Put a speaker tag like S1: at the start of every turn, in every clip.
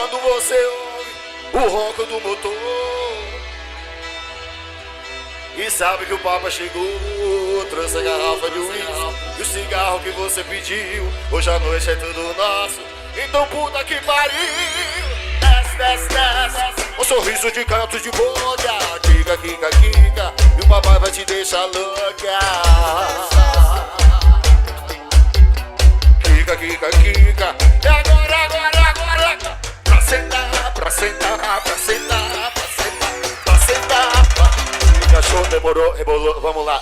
S1: Quando você ouve o ronco do motor e sabe que o Papa chegou, trouxe a garrafa de uísque e o cigarro que você pediu. Hoje à noite é tudo nosso, então puta que pariu. Desce, desce, desce, um sorriso de canto de boca. Kika, kika, kika, e o papai vai te deixar louca. Kika, kika, kika, e agora, agora, agora, pra sentar, pra sentar, pra sentar, pra sentar, pra sentar. Cachorro demorou, rebolou, vamos lá.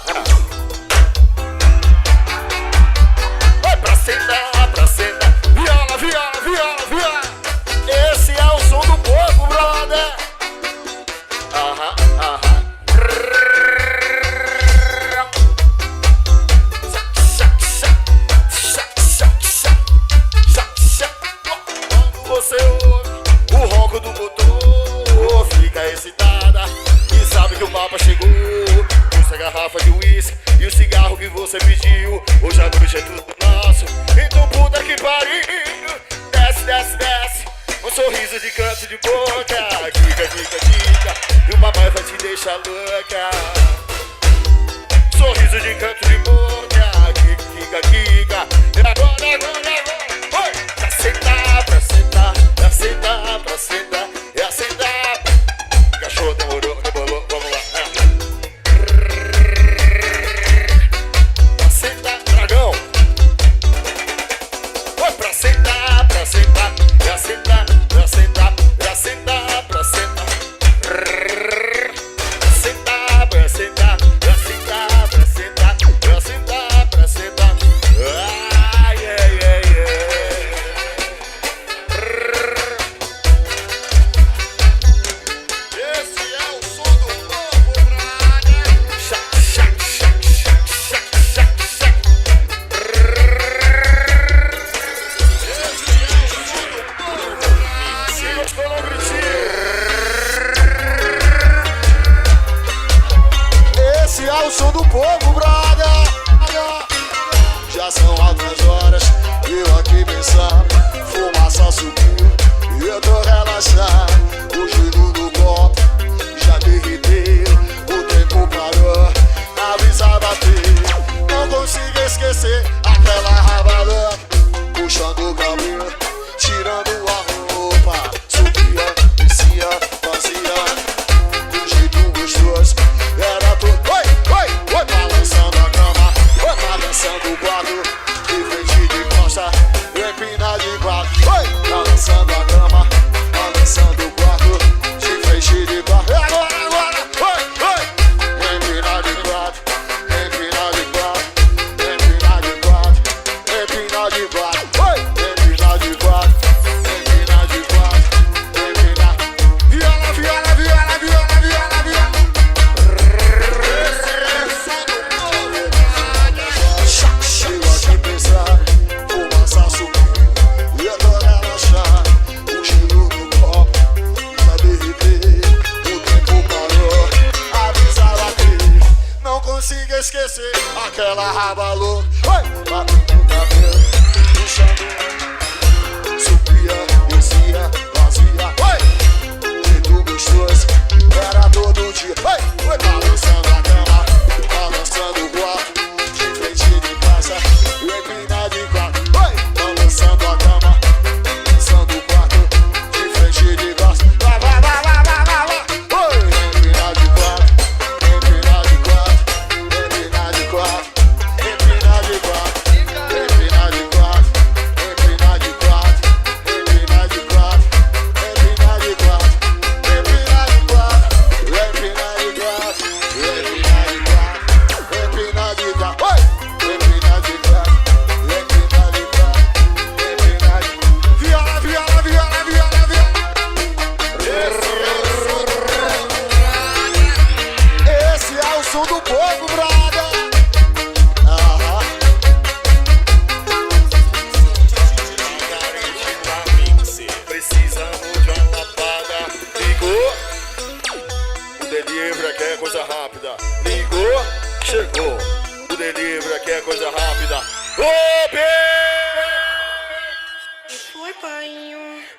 S1: Vai pra sentar, pra sentar. Viola, viola, viola, viola. Esse é o som do povo, brother. Aham, aham. Quando você ouve o ronco do motor, fica excitada e sabe que o mapa chegou. Essa garrafa de uísque e o cigarro que você pediu. Hoje à noite é tudo nosso, então puta que pariu. Desce, desce, desce, um sorriso de canto de boca. Kika, kika, kika, e o papai vai te deixar louca. Sorriso de canto de boca. Kika, kika, kika, e agora, agora, agora. Oi! Pra sentar, pra sentar, pra sentar, pra sentar, pra sentar. Cachorro demorou, rebolou, vamos lá. Pra sentar, dragão. Oi, pra sentar, pra sentar, pra sentar, pra sentar, pra sentar, pra sentar. Pra sentar, pra sentar, pra sentar, pra sentar, pra sentar, pra sentar. Ai, ai, ai, ai. Esse é o som do povo, brother. Chac, chac, chac, chac, chac, chac, chac. Esse é o som do povo, brother. Se gostou, não grite. Esse é o som do povo, brother. Já são altas horas, eu aqui pensando. Fumaça subiu e eu tô relaxado. O gelo do copo já derreteu. O tempo parou, a brisa bateu. Não consigo esquecer aquela raba louca, puxando o cabelo, tirando a roupa. Subia, descia, fazia do jeito gostoso. Era tudo, oi, oi, oi, balançando a cama, oi, balançando o quadro, de frente de costa, empina de quatro, oi, balançando a cama, balançando o quadro, de frente de quatro. Agora, agora, oi, oi, empina de quatro, empina de quatro, empina de quatro, empina de quatro, oi, empina de quatro, empina de quatro, empina. Viola, viola, viola, viola, viola, viola. Chego aqui pensar, fumaça subiu e eu tô relaxado. O gelo do copo já derreteu. O tempo parou, a brisa bateu. Não consigo esquecer aquela raba louca. Oi, batendo o cabelo, puxando, subia, descia, vazia. Oi, jeito gostoso, era todo dia. Oi, oi, balançando a cama, balançando o quarto, de frente de casa, e empina de quatro. Oi, balançando a cama, balançando o quarto, de frente de casa. Vai, vai, vai, vai, vai, vai, vai. Oi, empina de quatro, empina de quatro, empina de quatro, empina de quatro, empina de quatro, empina de quatro, empina de quatro, empina de quatro, empina de quatro, empina de quatro, empina de quatro, empina de quatro. Oi, empina de quatro, empina de quatro, empina de. Viola, viola, viola, viola, viola. Esse é o som do povo, brother. Aham. Precisamos de uma lapada. Ligou, o delivery aqui é coisa rápida. Ligou, chegou. O delivery aqui é coisa rápida. Ô, bem!
S2: Foi, painho.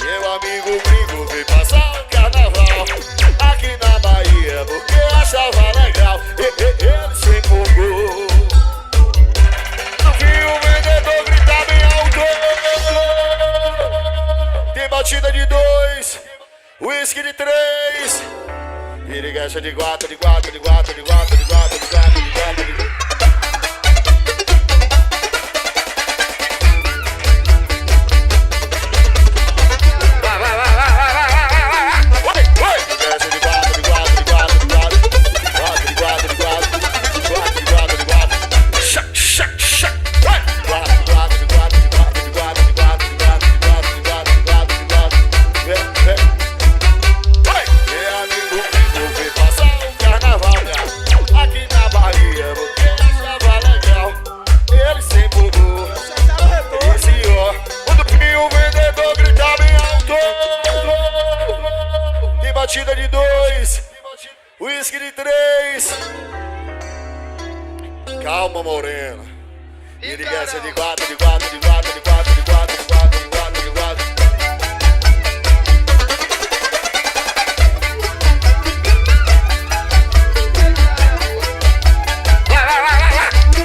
S1: Meu amigo gringo veio passar o carnaval aqui na Bahia porque achava legal. Ele se empolgou. No fim o vendedor grita bem alto. Tem batida de 2, whisky de 3, piriguecha de 4, de 4, de 4, de 4, de 4, de 4, de 4, de 4. Batida de 2, whisky de 3. Calma, morena. Piriguecha de 4, de 4, de 4, de 4, de 4, de 4, de 4, de 4.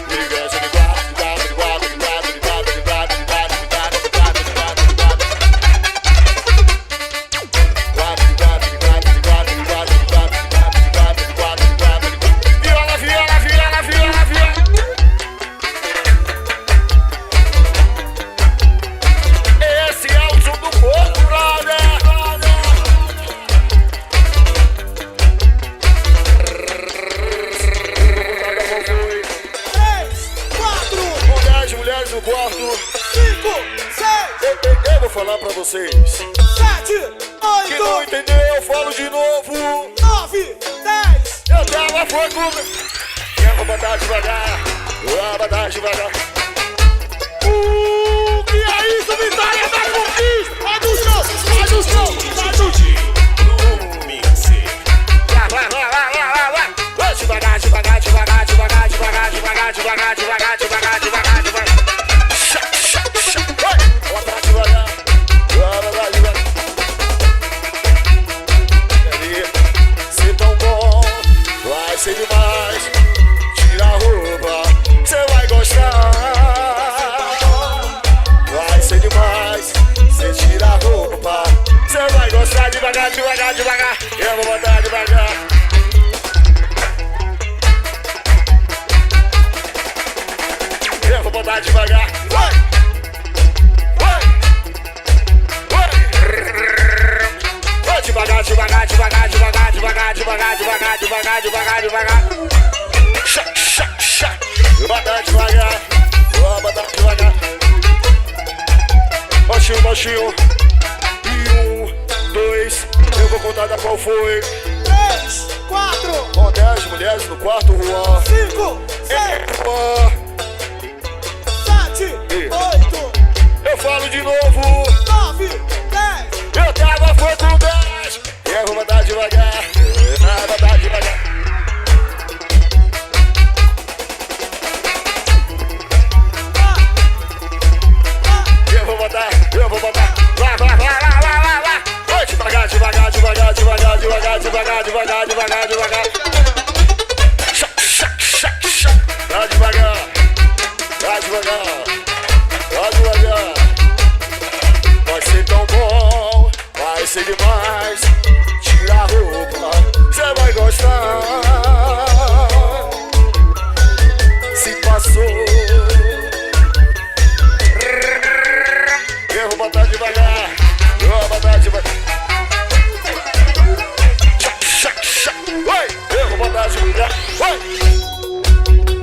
S1: Piriguecha de 4, de 4, de 4, de 4, de 4, de 4, de 4, de 4, de 4, de 4, de 4. falar pra vocês.
S2: 7, 8,
S1: Quem não entendeu, eu falo de novo.
S2: 9, 10.
S1: Eu tava fogo. Eu vou botar devagar. Vou botar devagar.
S2: Que é isso, vitória da conquista? Vai do chão, vai do chão, vai do chão.
S3: No Mixer.
S1: Vai devagar, devagar, devagar, devagar, devagar, devagar, devagar, devagar, devagar, devagar, devagar. Vai, bota devagar. Vai devagar. Ser tão bom, vai ser demais. Tira a roupa, cê vai gostar. Vai ser demais, cê tira a roupa, cê vai gostar. Devagar, devagar, devagar. Eu vou botar devagar. Eu vou botar devagar. Vai! Vai! Vai! Devagar, devagar, devagar, devagar, devagar, devagar, devagar, devagar, devagar, devagar. Vou botar devagar. Vou botar devagar. Baixinho, baixinho. E 1, 2. Eu vou contar da qual foi.
S2: 3, 4,
S1: Com 10 mulheres no quarto, Juan.
S2: 5, 6, 7, 8,
S1: Eu falo de novo.
S2: 9, 10.
S1: Eu tava foi com 10. Eu vou botar devagar. Eu vou botar devagar. Eu vou botar. Vai, vai, vai, vai, vai, vai, vai. Vai devagar, devagar, devagar, devagar, devagar, devagar, devagar, devagar, devagar. Vai devagar. Vai devagar. Vai devagar. Vai ser tão bom, vai ser demais. Tira a roupa, cê vai gostar. Se passou. Eu vou botar devagar. Eu vou botar devagar. Vai, eu vou botar devagar. Vai,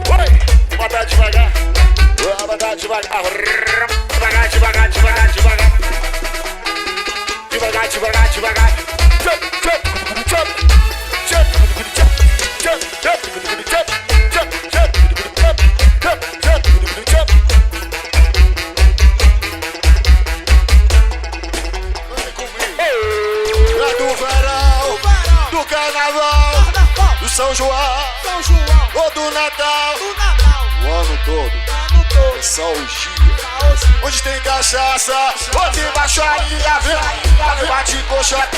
S1: vai, botar devagar. Eu vou botar devagar. Devagar, devagar, devagar, devagar. Devagar, devagar, devagar. Jump, jump, jump, jump, jump, jump, jump, jump, jump, jump, jump, jump, jump. Lá do verão, do carnaval, do São João, ou do Natal, o ano todo, é só o dia. Onde tem cachaça, onde tem baixaria, vem, bate coxa.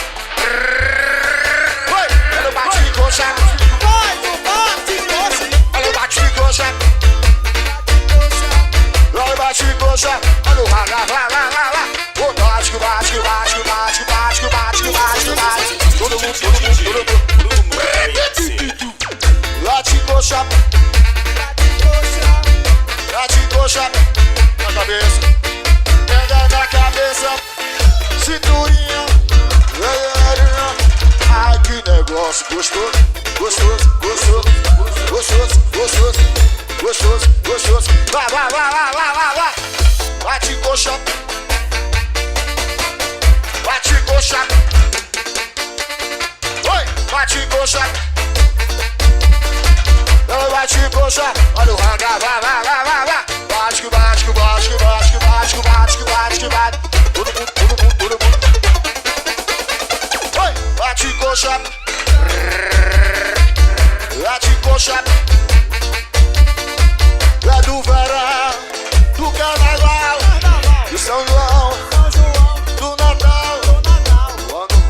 S1: Vai, ela bate coxa. Ela bate coxa. Ela bate coxa. Olha o raga, lá, lá, lá, lá. O bate, bate, bate, bate, bate, bate, bate, bate. Todo mundo, todo mundo, todo mundo.
S3: No Mixer.
S1: Bate coxa. Bate coxa. Na cabeça. Pega na cabeça. Cinturinha. Ai, que negócio gostoso. Gostoso, gostoso. Gostoso, gostoso. Gostoso, gostoso. Vai, vai, vai, vai, vai, vai, vai. Bate coxa. Bate coxa. Oi, bate coxa. Ela bate coxa. Olha o raga, vai, vai, vai, vai, vai. Bate que bate, que bate, que bate, que bate, que bate, que bate, que bate. Todo mundo, todo mundo, todo mundo. Oi, bate coxa. Bate coxa. Lá do verão, do carnaval, do São João, do Natal, o ano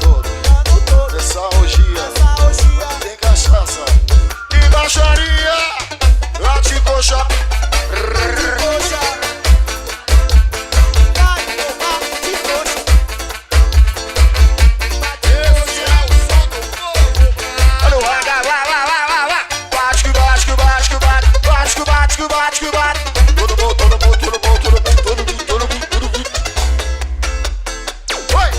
S1: todo, é só orgia, tem cachaça e baixaria, bate coxa. Olha o raga, vai, vai, vai, vai, vai. Bate que bate, que bate, que bate, bate que bate, que bate, que bate. Todo mundo, todo mundo, todo mundo, todo mundo, todo mundo, todo mundo, todo mundo. Oi!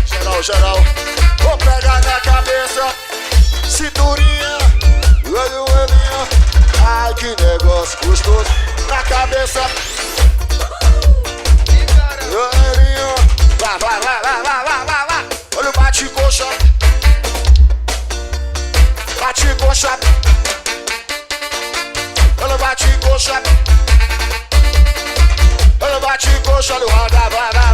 S1: Geral, geral. Vou pegar na cabeça, cinturinha, olho, olhinho. Ai, que negócio gostoso. Na cabeça. coxa. Ela bate coxa. Ela bate coxa no roda, vai, vai.